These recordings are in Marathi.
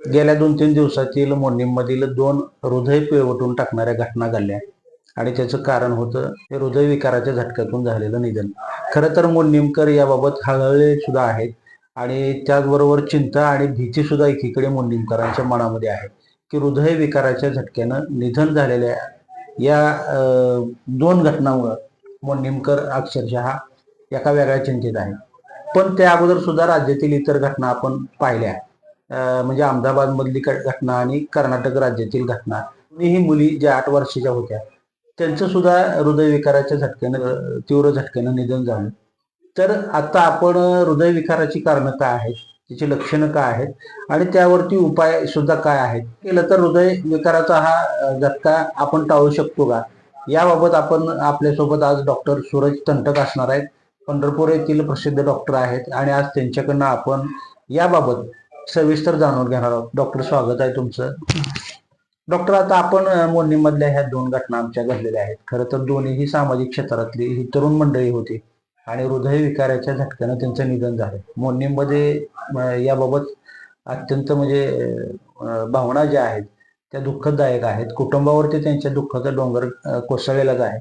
गेल्या 2-3 दिवसातील मोडणीमधील 2 हृदय पिळवटून टाकणाऱ्या घटना घडल्या आणि त्याचं कारण होतं हे हृदयविकाराच्या झटक्यातून झालेलं निधन. खरं तर मोडणीमकर याबाबत हळहळले सुद्धा आहेत आणि त्याचबरोबर चिंता आणि भीती सुद्धा एकीकडे मोडणीमकरांच्या मनामध्ये आहे की हृदयविकाराच्या झटक्यानं निधन झालेल्या या 2 घटनांमुळे मोडणीमकर अक्षरशः एका वेगळ्या चिंतेत आहे. पण त्या अगोदर सुद्धा राज्यातील इतर घटना आपण पाहिल्या, म्हणजे अहमदाबाद मधली घटना आणि कर्नाटक राज्यातील घटना. ही मुली ज्या 8 वर्षाच्या होत्या त्यांचं सुद्धा हृदयविकाराच्या झटक्यानं तीव्र झटक्यानं निधन झालं. तर आता आपण हृदयविकाराची कारणं काय आहेत, त्याची लक्षणं काय आहेत आणि त्यावरती उपाय सुद्धा काय आहेत, केलं तर हृदयविकाराचा हा झटका आपण टाळू शकतो का, याबाबत आपण आपल्यासोबत आज डॉक्टर सूरज तंटक असणार आहेत. पंढरपूर येथील प्रसिद्ध डॉक्टर आहेत आणि आज त्यांच्याकडनं आपण याबाबत सविस्तर जाणून घेणार आहोत. डॉक्टर, स्वागत आहे तुमचं. डॉक्टर, आता आपण मोडणीमधल्या ह्या 2 घटना आमच्या घडलेल्या आहेत. खरं तर दोन्हीही सामाजिक क्षेत्रातली ही तरुण मंडळी होती आणि हृदयविकाराच्या झटक्यानं त्यांचं निधन झालं. मोडणीमध्ये याबाबत अत्यंत भावना ज्या आहेत त्या दुःखदायक आहेत. कुटुंबावरती त्यांच्या दुःखाचा डोंगर कोसळलेलाच आहे.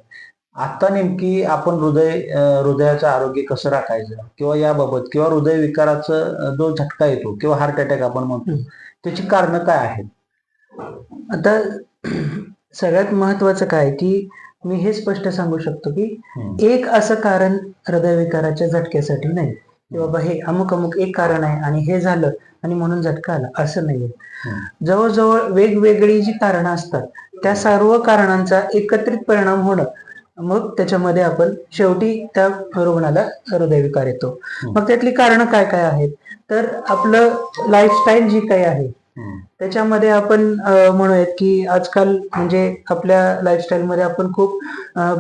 आता नेमकी आपण हृदयाचं आरोग्य कसं राखायचं किंवा याबाबत किंवा हृदयविकाराचा जो झटका येतो किंवा हार्ट अटॅक आपण म्हणतो त्याची कारणं काय आहेत? आता सगळ्यात महत्वाचं काय की मी हे स्पष्ट सांगू शकतो की एक असं कारण हृदयविकाराच्या झटक्यासाठी नाही की बाबा हे अमुक अमुक एक कारण आहे आणि हे झालं आणि म्हणून झटका आला, असं नाहीये. जवळजवळ वेगवेगळी जी कारणं असतात त्या सर्व कारणांचा एकत्रित परिणाम होणं, मग त्याच्यामध्ये आपण शेवटी त्या रुग्णाला हृदयविकार येतो. मग त्यातली कारणं काय काय आहेत, तर आपलं लाईफस्टाईल जी काही आहे त्याच्यामध्ये आपण म्हणूयात की आजकाल म्हणजे आपल्या लाईफस्टाईल मध्ये आपण खूप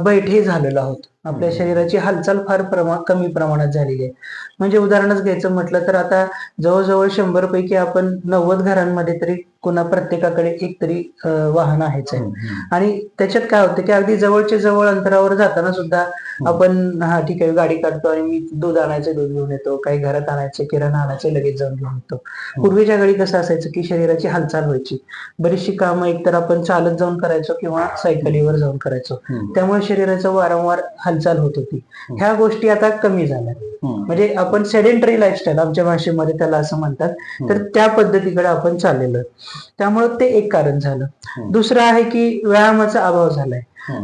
बैठे झालेलो आहोत. आपल्या शरीराची हालचाल फार कमी प्रमाणात झालेली आहे. म्हणजे उदाहरणच घ्यायचं म्हटलं तर आता जवळजवळ 100 पैकी आपण 90 घरांमध्ये तरी प्रत्येकाकडे एक तरी वाहन आहेच आहे. आणि त्याच्यात काय होतं की अगदी जवळच्या जवळ अंतरावर जाताना सुद्धा आपण हा ठीक आहे गाडी काढतो आणि मी दूध आणायचं दूध घेऊन येतो, काही घरात आणायचे किराणा आणायचे लगेच जाऊन घेऊन येतो. पूर्वीच्या काळी कसं असायचं की शरीराची हालचाल व्हायची, बरीचशी कामं एकतर आपण चालत जाऊन करायचो किंवा सायकलीवर जाऊन करायचो, त्यामुळे शरीराचं वारंवार हालचाल होत होती. ह्या गोष्टी आता कमी झाल्या. म्हणजे आपण सेडेंटरी लाईफस्टाईल आमच्या भाषेमध्ये त्याला असं म्हणतात, तर त्या पद्धतीकडे आपण चाललेलो. त्यामुळे ते एक कारण झालं. दुसरं आहे की व्यायामाचा अभाव झालाय.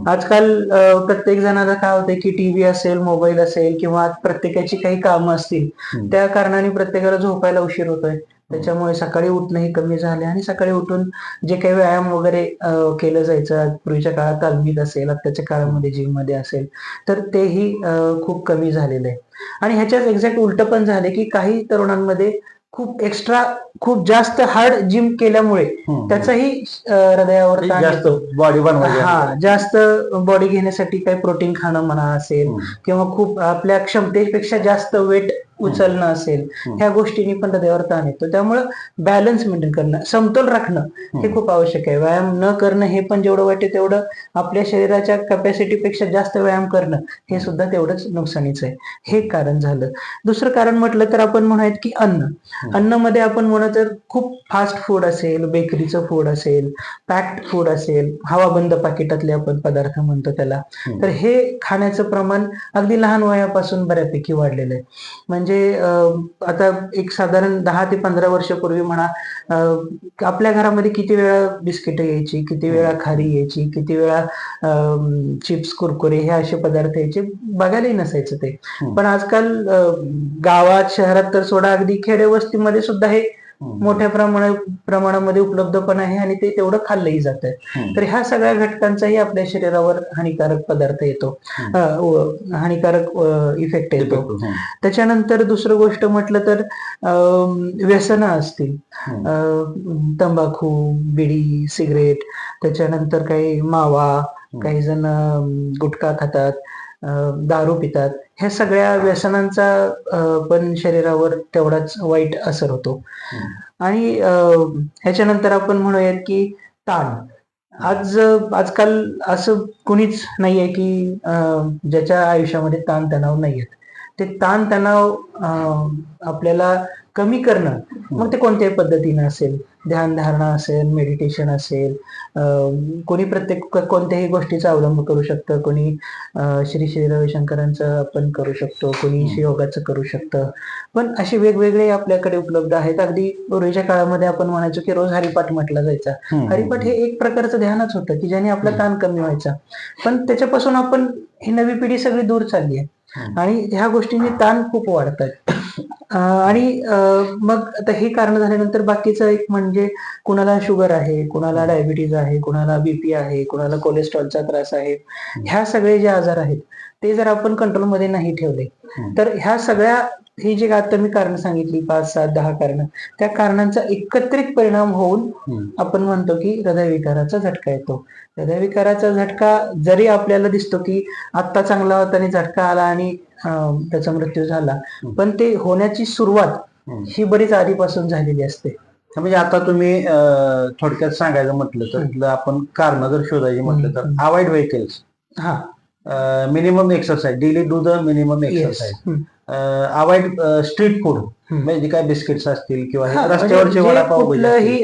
आजकाल प्रत्येक जणाला काय होतंय की टीव्ही असेल, मोबाईल असेल किंवा प्रत्येकाची काही कामं असतील, त्या कारणाने प्रत्येकाला झोपायला उशीर होतोय. त्याच्यामुळे सकाळी उठणं हे कमी झाले आणि सकाळी उठून जे काही व्यायाम वगैरे केलं जायचं पूर्वीच्या काळात तालमीत असेल, आताच्या काळामध्ये जिम मध्ये असेल, तर तेही खूप कमी झालेलं आहे. आणि ह्याच्यात एक्झॅक्ट उलट पण झाले की काही तरुणांमध्ये खूप जास्त हार्ड जिम केल्यामुळे त्याचाही हृदयावर जास्त बॉडी घेण्यासाठी काही प्रोटीन खाणं म्हणा असेल किंवा खूप आपल्या क्षमतेपेक्षा जास्त वेट उचलणं असेल, ह्या गोष्टींनी पण हृदयावर ताण येतो. त्यामुळे बॅलन्स मेंटेन करणं, समतोल राखणं हे खूप आवश्यक आहे. व्यायाम न करणं हे पण जेवढं वाईट आहे तेवढं आपल्या शरीराच्या कॅपॅसिटीपेक्षा जास्त व्यायाम करणं हे सुद्धा तेवढंच नुकसानीचं आहे. हे कारण झालं. दुसरं कारण म्हटलं तर आपण म्हणूयात की अन्नामध्ये आपण म्हणत तर खूप फास्ट फूड असेल, बेकरीचं फूड असेल, पॅक्ड फूड असेल, हवाबंद पाकिटातले आपण पदार्थ म्हणतो त्याला, तर हे खाण्याचं प्रमाण अगदी लहान वयापासून बऱ्यापैकी वाढलेलं आहे. म्हणजे आता एक साधारण 10 ते 15 वर्षापूर्वी म्हणा, आपल्या घरामध्ये किती वेळा बिस्किट यायची, किती वेळा खारी यायची, किती वेळा चिप्स कुरकुरे हे असे पदार्थ यायचे, बघायलाही नसायचं ते. पण आजकाल गावात शहरात तर सोडा, अगदी खेडे वस्तीमध्ये सुद्धा हे मोठ्या प्रमाणामध्ये उपलब्ध पण आहे आणि ते तेवढं खाल्लंही जात आहे. तर ह्या सगळ्या घटकांचाही आपल्या शरीरावर हानिकारक पदार्थ येतो, हानिकारक इफेक्ट येतो. त्याच्यानंतर दुसरं गोष्ट म्हटलं तर व्यसनं असतील, तंबाखू, बिडी, सिगरेट, त्याच्यानंतर काही मावा, काही जण गुटखा खातात, दारू पितात. ह्या सगळ्या व्यसनांचा पण शरीरावर तेवढाच वाईट असर होतो. आणि ह्याच्यानंतर आपण म्हणूयात की ताण. आजकाल असं कुणीच नाहीये की ज्याच्या आयुष्यामध्ये ताण तणाव नाहीयेत. ते ताण तणाव आपल्याला कमी करणं, मग ते कोणत्याही पद्धतीनं असेल, ध्यानधारणा असेल, मेडिटेशन असेल, कोणी प्रत्येक कोणत्याही गोष्टीचा अवलंब करू शकतं, कोणी श्री रविशंकरांचं आपण करू शकतो, कोणी योगाचं करू शकतं. पण असे वेगवेगळे आपल्याकडे उपलब्ध आहेत. अगदी पूर्वीच्या काळामध्ये आपण म्हणायचो की रोज हरिपाठ म्हटला जायचा. हरिपाठ हे एक प्रकारचं ध्यानच होतं की ज्याने आपला ताण कमी व्हायचा. पण त्याच्यापासून आपण ही नवी पिढी सगळी दूर चालली आहे आणि ह्या गोष्टींनी ताण खूप वाढतात. आणि मग आता हे कारण झाल्यानंतर बाकीचं एक म्हणजे कुणाला शुगर आहे, कुणाला डायबिटीज आहे, कुणाला बीपी आहे, कुणाला कोलेस्ट्रॉलचा त्रास आहे. ह्या सगळे जे आजार आहेत ते जर आपण कंट्रोलमध्ये नाही ठेवले तर ह्या सगळ्या ही जी आता मी कारण सांगितली 5, 7, 10 कारण, त्या कारणांचा एकत्रित परिणाम होऊन आपण म्हणतो की हृदयविकाराचा झटका येतो. हृदयविकाराचा झटका जरी आपल्याला दिसतो की आत्ता चांगला होता आणि झटका आला आणि त्याचा मृत्यू झाला, पण ते होण्याची सुरुवात ही बरीच आधीपासून झालेली असते. म्हणजे आता तुम्ही थोडक्यात सांगायचं म्हटलं तर आपण कारण जर शोधायची म्हटलं तर avoid vehicles, minimum exercise, daily do the minimum exercise, avoid street food, म्हणजे काय बिस्किट्स असतील किंवा रस्त्यावरचे वडापाव, कुठलंही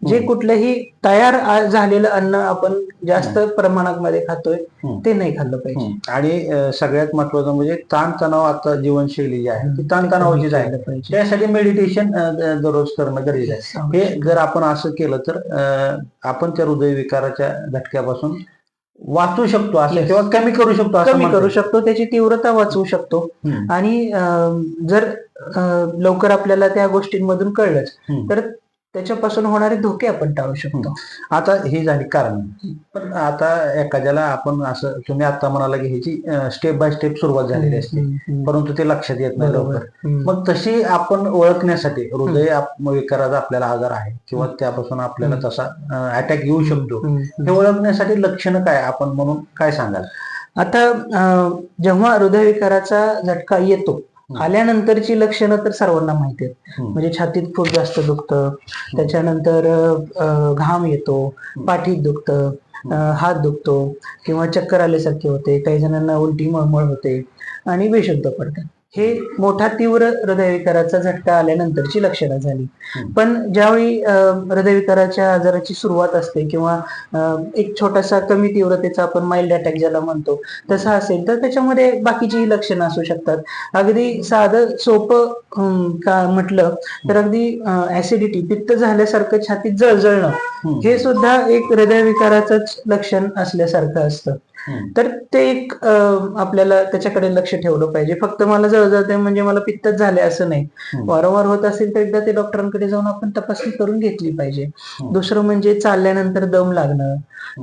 जे कुठलंही तयार झालेलं अन्न आपण जास्त प्रमाणामध्ये खातोय ते नाही खाल्लं पाहिजे. आणि सगळ्यात महत्वाचं म्हणजे ताणतणाव, आता जीवनशैली जी आहे ती ताणतणावाची जायला पाहिजे. त्यासाठी मेडिटेशन दररोज करणं गरजेचं आहे. हे जर आपण असं केलं तर आपण त्या हृदयविकाराच्या झटक्यापासून वाचू शकतो असं, किंवा कमी करू शकतो, त्याची तीव्रता वाचवू शकतो. आणि जर लवकर आपल्याला त्या गोष्टींमधून कळलंच तर त्याच्यापासून होणारे धोके आपण टाळू शकतो. आता ही झाली कारण. पण आता एखाद्याला आपण असं, तुम्ही आता म्हणाला की ह्याची स्टेप बाय स्टेप सुरुवात झालेली असते, परंतु ते लक्षात येत नाही लवकर. मग तशी आपण ओळखण्यासाठी हृदय विकाराचा आपल्याला आजार आहे किंवा त्यापासून आपल्याला तसा अटॅक येऊ शकतो, हे ओळखण्यासाठी लक्षणं काय आपण म्हणून काय सांगाल? आता जेव्हा हृदयविकाराचा झटका येतो, आल्यानंतरची लक्षणं तर सर्वांना माहिती आहेत. म्हणजे छातीत खूप जास्त दुखतं, त्याच्यानंतर घाम येतो, पाठीत दुखतं, हात दुखतो किंवा चक्कर आल्यासारखे होते, काही जणांना उलटी मळमळ होते आणि बेशुद्ध पडतात. हे मोठा तीव्र हृदयविकाराचा झटका आल्यानंतरची लक्षणं झाली. पण ज्यावेळी हृदयविकाराच्या आजाराची सुरुवात असते किंवा एक छोटासा कमी तीव्रतेचा आपण माइल्ड अटॅक ज्याला म्हणतो तसा असेल तर त्याच्यामध्ये बाकीचीही लक्षणं असू शकतात. अगदी साधं सोपं का म्हटलं तर अगदी ऍसिडिटी, पित्त झाल्यासारखं छातीत जळजळणं हे सुद्धा एक हृदयविकाराचंच लक्षण असल्यासारखं असतं. तर ते एक आपल्याला त्याच्याकडे लक्ष ठेवलं पाहिजे. फक्त मला जळजळते म्हणजे मला पित्तच झाले असं नाही. वारंवार होत असेल तर एकदा ते डॉक्टरांकडे जाऊन आपण तपासणी करून घेतली पाहिजे. दुसरं म्हणजे चालल्यानंतर दम लागणं,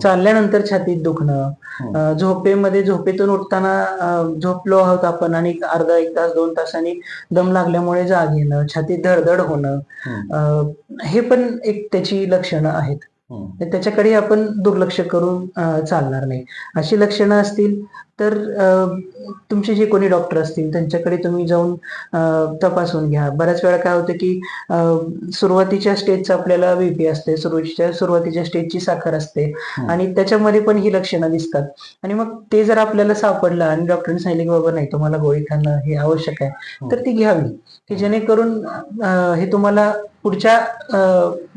चालल्यानंतर छातीत दुखणं, झोपेतून उठताना झोपलो आहोत आपण आणि अर्धा 1 तास 2 तासांनी दम लागल्यामुळे जाग येणं, छातीत धडधड होणं, हे पण एक त्याची लक्षणं आहेत. त्याच्याकडे आपण दुर्लक्ष करून चालणार नाही. अशी लक्षणं असतील तर तुमचे जे कोणी डॉक्टर असतील त्यांच्याकडे तुम्ही जाऊन तपासून घ्या. बऱ्याच वेळा काय होतं की सुरुवातीच्या स्टेजचं आपल्याला बीपी असते, सुरुवातीच्या स्टेजची साखर असते आणि त्याच्यामध्ये पण ही लक्षणं दिसतात. आणि मग ते जर आपल्याला सापडलं आणि डॉक्टरांनी सांगितलं की बाबा नाही, तुम्हाला गोळी खाणं हे आवश्यक आहे, तर ती घ्यावी, की जेणेकरून हे तुम्हाला पुढच्या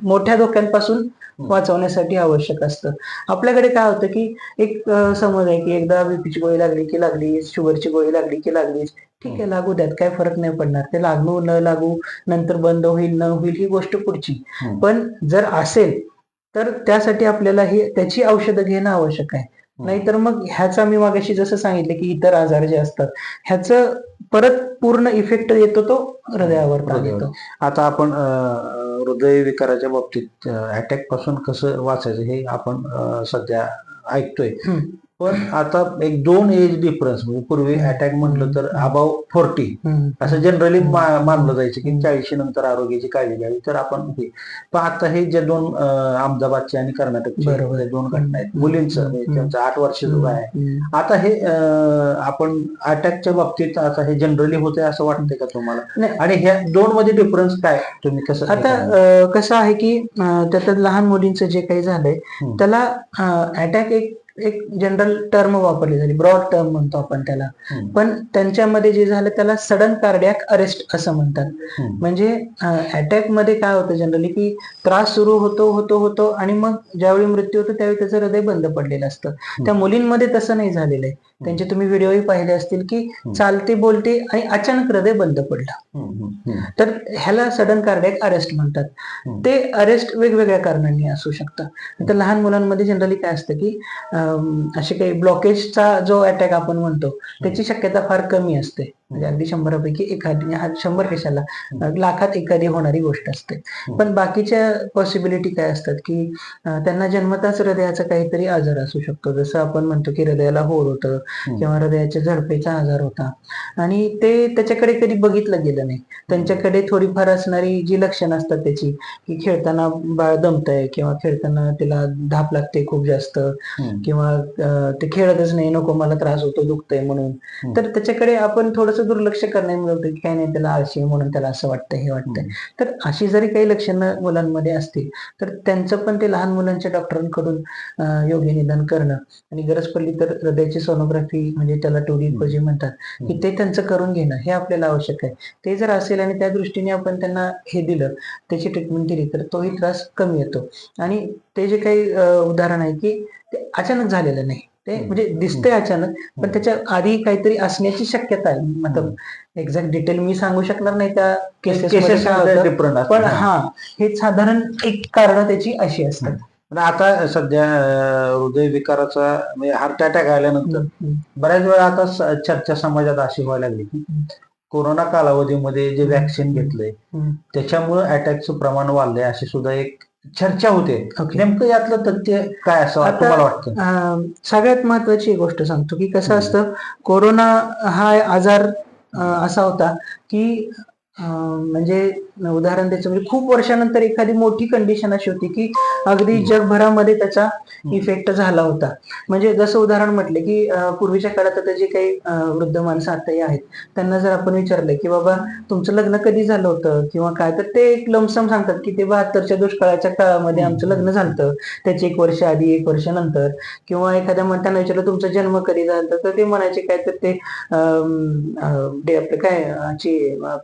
मोठ्या धोक्यांपासून वाचवण्यासाठी आवश्यक असतं. आपल्याकडे काय होतं की एक समज आहे की एकदा बीपीची गोळी लागली की लागली, शुगरची गोळी लागली की लागलीच, ठीक आहे लागू द्यात, काय फरक नाही पडणार, ते लागू न लागू, नंतर बंद होईल न होईल ही गोष्ट पुढची. पण जर असेल तर त्यासाठी आपल्याला त्याची औषधं घेणं आवश्यक आहे. नाहीतर मग ह्याचा मी मागाशी जसं सांगितलं की इतर आजार जे असतात ह्याचं परत पूर्ण इफेक्ट येतो तो हृदयावर येतो. आता आपण हृदयविकाराच्या बाबतीत अटॅक पासून कसं वाचायचं हे आपण सध्या ऐकतोय. पण आता एक 2 एज डिफरन्स, म्हणजे पूर्वी अटॅक म्हटलं तर अबाव 40 असं जनरली मानलं जायचं की 40 नंतर आरोग्याची काळजी घ्यावी. तर आपण पण आता हे जे 2 अहमदाबादचे आणि कर्नाटकचे 2 घटना आहेत, मुलींचं त्यांचं 8 वर्षाचं आहे, आता हे आपण अटॅकच्या बाबतीत आता हे जनरली होते असं वाटतंय का तुम्हाला? आणि ह्या 2 मध्ये डिफरन्स काय, तुम्ही कसं? आता कसं आहे की त्यात लहान मुलींचं जे काही झालंय त्याला अटॅक एक एक जनरल टर्म वापरली झाली, ब्रॉड टर्म म्हणतो आपण त्याला. पण त्यांच्यामध्ये जे झालं त्याला सडन कार्डियाक अरेस्ट असं म्हणतात. म्हणजे अटॅक मध्ये काय होतं जनरली की त्रास सुरू होतो आणि मग ज्यावेळी मृत्यू होतो त्यावेळी त्याचं हृदय बंद पडलेलं असतं. त्या मुलींमध्ये तसं नाही झालेलं आहे. त्यांचे तुम्ही व्हिडिओही पाहिले असतील की चालते बोलते आणि अचानक हृदय बंद पडलं. तर ह्याला सडन कार्डियाक अरेस्ट म्हणतात. ते अरेस्ट वेगवेगळ्या कारणांनी असू शकतं. तर लहान मुलांमध्ये जनरली काय असतं की असे काही ब्लॉकेजचा जो अटॅक आपण म्हणतो त्याची शक्यता फार कमी असते. म्हणजे अगदी 100पैकी एखादी, 100 कशाला, लाखात एखादी होणारी गोष्ट असते. पण बाकीच्या पॉसिबिलिटी काय असतात की त्यांना जन्मताच हृदयाचा काहीतरी आजार असू शकतो. जसं आपण म्हणतो की हृदयाला होर होतं किंवा हृदयाच्या झडपेचा आजार होता आणि ते त्याच्याकडे कधी बघितलं गेलं नाही. त्यांच्याकडे थोडीफार असणारी जी लक्षणं असतात त्याची, की खेळताना बाळ दमतंय किंवा खेळताना त्याला धाप लागते खूप जास्त किंवा ते खेळतच नाही, नको मला त्रास होतो, दुखतंय म्हणून, तर त्याच्याकडे आपण थोडंसं दुर्लक्ष करण्यामुळे होतं की काय नाही, त्याला आळशी म्हणून त्याला असं वाटतंय, हे वाटतंय. तर अशी जरी काही लक्षणं मुलांमध्ये असतील तर त्यांचं पण ते लहान मुलांच्या डॉक्टरांकडून योग्य निदान करणं आणि गरज पडली तर हृदयाची सोनोग्राफी म्हणजे त्याला 2D जे म्हणतात की ते त्यांचं करून घेणं हे आपल्याला आवश्यक आहे. ते जर असेल आणि त्या दृष्टीने आपण त्यांना हे दिलं, त्याची ट्रीटमेंट दिली तर तोही त्रास कमी येतो. आणि ते जे काही उदाहरण आहे की ते अचानक झालेलं नाही, ते म्हणजे दिसतंय अचानक पण त्याच्या आधी काहीतरी असण्याची शक्यता आहे. मतलब एक्झॅक्ट डिटेल मी सांगू शकणार नाही त्या केसेस, पण हा हे साधारण एक कारण त्याची अशी असतात. आता सध्या हृदयविकाराचा म्हणजे हार्ट अटॅक आल्यानंतर बऱ्याच वेळा आता चर्चा समाजात अशी व्हायला लागली की कोरोना कालावधीमध्ये जे व्हॅक्सिन घेतलंय त्याच्यामुळे अटॅकचं प्रमाण वाढलंय अशी सुद्धा एक चर्चा होते. नेमकं यातलं तथ्य काय असं तुम्हाला वाटतं? सगळ्यात महत्वाची गोष्ट सांगतो की कसं असतं, कोरोना हा आजार असा होता की म्हणजे उदाहरण द्यायचं म्हणजे खूप वर्षानंतर एखादी मोठी कंडिशन अशी होती की अगदी जगभरामध्ये त्याचा इफेक्ट झाला होता. म्हणजे जसं उदाहरण म्हटले की पूर्वीच्या काळात आता जे काही वृद्ध माणसं आताही आहेत त्यांना जर आपण विचारलं की बाबा तुमचं लग्न कधी झालं होतं किंवा काय, तर ते एक लमसम सांगतात की ते 72च्या दुष्काळाच्या काळामध्ये आमचं लग्न झालं, त्याचे 1 वर्ष आधी 1 वर्ष नंतर. किंवा एखाद्या त्यांना विचारलं तुमचा जन्म कधी झाला तर ते म्हणायचे काय तर ते आपलं काय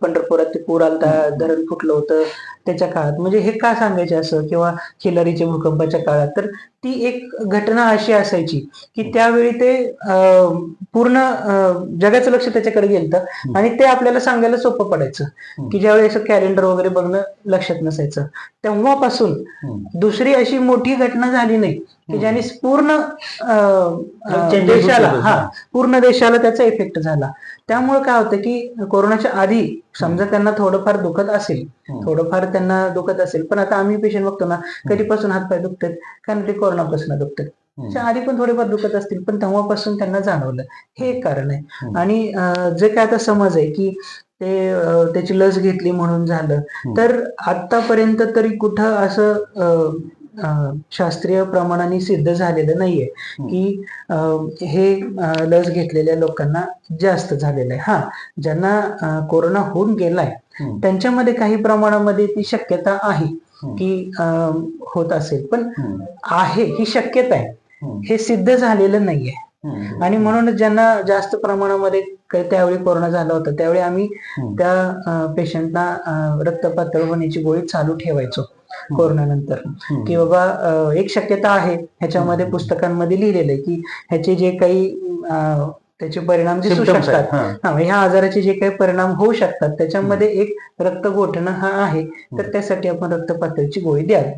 पंढरपुरात ते पूर आलता, धरण फुटलं होतं त्याच्या काळात. म्हणजे हे का सांगायचे असं, किंवा खिलारीच्या भूकंपाच्या काळात. तर ती एक घटना अशी असायची की त्यावेळी ते पूर्ण जगाचं लक्ष त्याच्याकडे गेलं आणि ते आपल्याला सांगायला सोपं पडायचं की ज्यावेळी असं कॅलेंडर वगैरे बघणं लक्षात नसायचं. तेव्हापासून दुसरी अशी मोठी घटना झाली नाही की ज्याने पूर्ण देशाला त्याचा इफेक्ट झाला. त्यामुळे काय होतं की कोरोनाच्या आधी समजा त्यांना थोडंफार दुखत असेल, पण आता आम्ही पेशंट बघतो ना, कधीपासून हातपाय दुखतात, कारण ते कोरोनापासून दुखतात. त्याच्या आधी पण थोडेफार दुखत असतील पण तेव्हापासून त्यांना जाणवलं, हे एक कारण आहे. आणि जे काय आता समज आहे की ते त्याची लस घेतली म्हणून झालं, तर आतापर्यंत तरी कुठं असं शास्त्रीय प्रमाणाने सिद्ध झालेलं नाहीये की हे लस घेतलेल्या लोकांना जास्त झालेलं आहे. हा, ज्यांना कोरोना होऊन गेलाय त्यांच्यामध्ये काही प्रमाणामध्ये ती शक्यता आहे की होत असेल, पण आहे ही शक्यता आहे, हे सिद्ध झालेलं नाहीये. आणि म्हणून ज्यांना जास्त प्रमाणामध्ये त्यावेळी कोरोना झाला होता त्यावेळी आम्ही त्या पेशंटना रक्त पातळ होण्याची गोळी चालू ठेवायचो कोरोना नंतर, की बाबा एक शक्यता आहे, ह्याच्यामध्ये पुस्तकांमध्ये लिहिलेलं आहे की ह्याचे जे काही त्याचे परिणाम दिसू शकतात, ह्या आजाराचे जे काही परिणाम होऊ शकतात त्याच्यामध्ये एक रक्त गोठणं हा आहे, तर त्यासाठी आपण रक्त पातळीची गोळी द्यावी,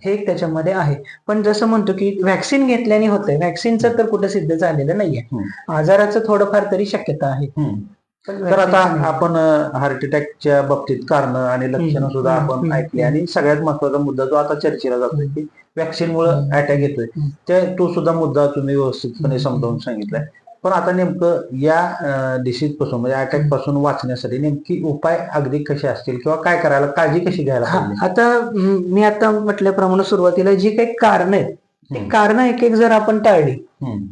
हे एक त्याच्यामध्ये आहे. पण जसं म्हणतो की व्हॅक्सिन घेतल्याने होतंय, व्हॅक्सिनचं तर कुठं सिद्ध झालेलं नाहीये, आजाराचं थोडंफार तरी शक्यता आहे. तर आता आपण हार्ट अटॅकच्या बाबतीत कारण आणि लक्षणं सुद्धा आपण ऐकली, आणि सगळ्यात महत्वाचा मुद्दा जो आता चर्चेला जातोय की व्हॅक्सिन मुळे अटॅक येतोय, ते तो सुद्धा मुद्दा तुम्ही व्यवस्थितपणे समजावून सांगितलाय. पण आता नेमकं या डिसीज पासून म्हणजे अटॅक पासून वाचण्यासाठी नेमकी उपाय अगदी कसे असतील किंवा काय करायला, काळजी कशी घ्यायला पाहिजे? आता मी आता म्हटल्याप्रमाणे सुरुवातीला जी काही कारण आहेत ते कारण एक एक जर आपण टाळली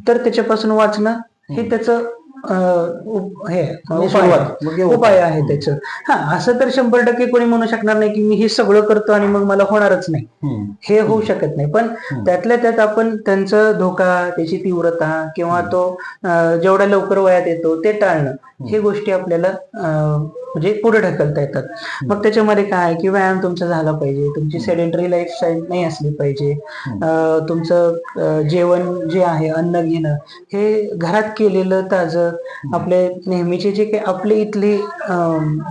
तर त्याच्यापासून वाचणं हे त्याचं हे आणि उपाय सुरुवात, मग हे उपाय आहे त्याचं. हा, असं तर 100% कोणी म्हणू शकणार नाही की मी हे सगळं करतो आणि मग मला होणारच नाही, हे होऊ शकत नाही. पण त्यातल्या त्यात आपण त्यांचं धोका, त्याची तीव्रता किंवा तो जेवढ्या लवकर वयात येतो ते टाळणं, हे गोष्टी आपल्याला म्हणजे पुढे ढकलता येतात. मग त्याच्यामध्ये काय आहे की व्यायाम तुमचा झाला पाहिजे, तुमची सेडेंटरी लाईफस्टाईल नाही असली पाहिजे, तुमचं जेवण जे आहे, अन्न घेणं हे घरात केलेलं ताजं, आपले नेहमीचे जे काही आपले इथले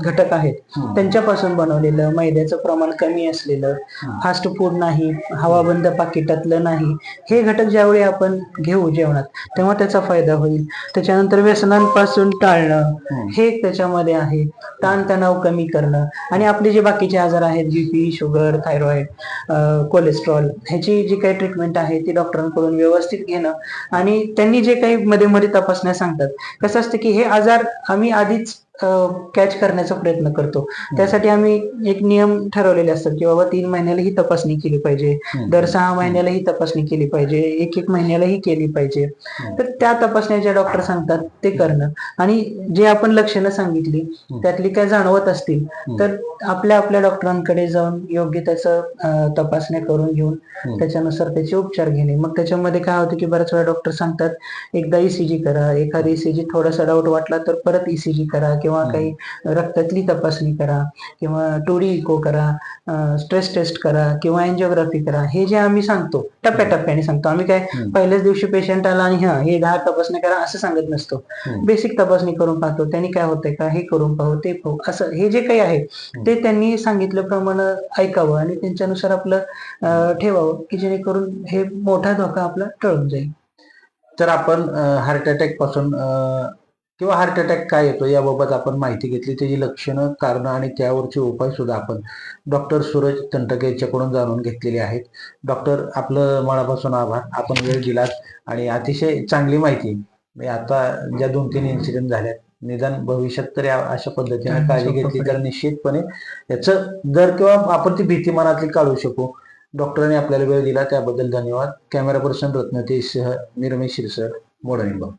घटक आहेत त्यांच्यापासून बनवलेलं, मैद्याचं प्रमाण कमी असलेलं, फास्ट फूड नाही, हवाबंद पाकिटातलं नाही, हे घटक ज्यावेळी आपण घेऊ जेवणात तेव्हा त्याचा फायदा होईल. त्याच्यानंतर व्यसनांपासून टाळणं हे त्याच्यामध्ये आहे, ताणतणाव कमी करणं, आणि आपले जे बाकीचे आजार आहेत, बीपी, शुगर, थायरॉइड, कोलेस्ट्रॉल, ह्याची जी काही ट्रीटमेंट आहे ती डॉक्टरांकडून व्यवस्थित घेणं, आणि त्यांनी जे काही मध्ये मध्ये तपासण्या सांगतात, कसं असतं की हे आजार आम्ही आधीच कॅच करण्याचा प्रयत्न करतो. त्यासाठी आम्ही एक नियम ठरवलेले असतात की बाबा 3 महिन्याला ही तपासणी केली पाहिजे, दर 6 महिन्याला ही तपासणी केली पाहिजे, 1 महिन्याला ही केली पाहिजे. तर त्या तपासण्या ज्या डॉक्टर सांगतात ते करणं, आणि जे आपण लक्षणं सांगितली त्यातली काय जाणवत असतील तर आपल्या आपल्या डॉक्टरांकडे जाऊन योग्य त्याचं तपासण्या करून घेऊन त्याच्यानुसार त्याचे उपचार घेणे. मग त्याच्यामध्ये काय होतं की बऱ्याच वेळा डॉक्टर सांगतात एकदा ईसीजी करा, एखादी ईसीजी थोडासा डाऊट वाटला तर परत ईसीजी करा, किंवा काही रक्तातली तपासणी करा, किंवा 2D इको करा, स्ट्रेस टेस्ट करा, किंवा एन्जिओग्राफी करा. हे जे आम्ही सांगतो टप्प्याटप्प्याने सांगतो, आम्ही काय पहिल्याच दिवशी पेशंट आला आणि हे 10 तपासण्या करा असं सांगत नसतो. बेसिक तपासणी करून पाहतो, त्यांनी काय होतंय का हे करून पाहू, ते पाहू, असं हे जे काही आहे ते त्यांनी सांगितल्याप्रमाणे ऐकावं आणि त्यांच्यानुसार आपलं ठेवावं, की जेणेकरून हे मोठा धोका आपला टळून जाईल. तर आपण हार्ट अटॅक पासून किंवा हार्ट अटॅक काय येतो याबाबत आपण माहिती घेतली, त्याची लक्षणं, कारणं आणि त्यावरचे उपाय सुद्धा आपण डॉक्टर सूरज तंटके यांच्याकडून जाणून घेतलेले आहेत. डॉक्टर, आपलं मनापासून आभार, आपण वेळ दिलात आणि अतिशय चांगली माहिती. आता ज्या 2-3 इन्सिडेंट झाल्यात, निदान भविष्यात तरी अशा पद्धतीने काळजी घेतली तर निश्चितपणे याचं दर किंवा आपण ती भीती मनातली काढू शकू. डॉक्टरांनी आपल्याला वेळ दिला त्याबद्दल धन्यवाद. कॅमेरा पर्सन रत्नतेशसह मी रमेश शिरसट, मोडणीबाग.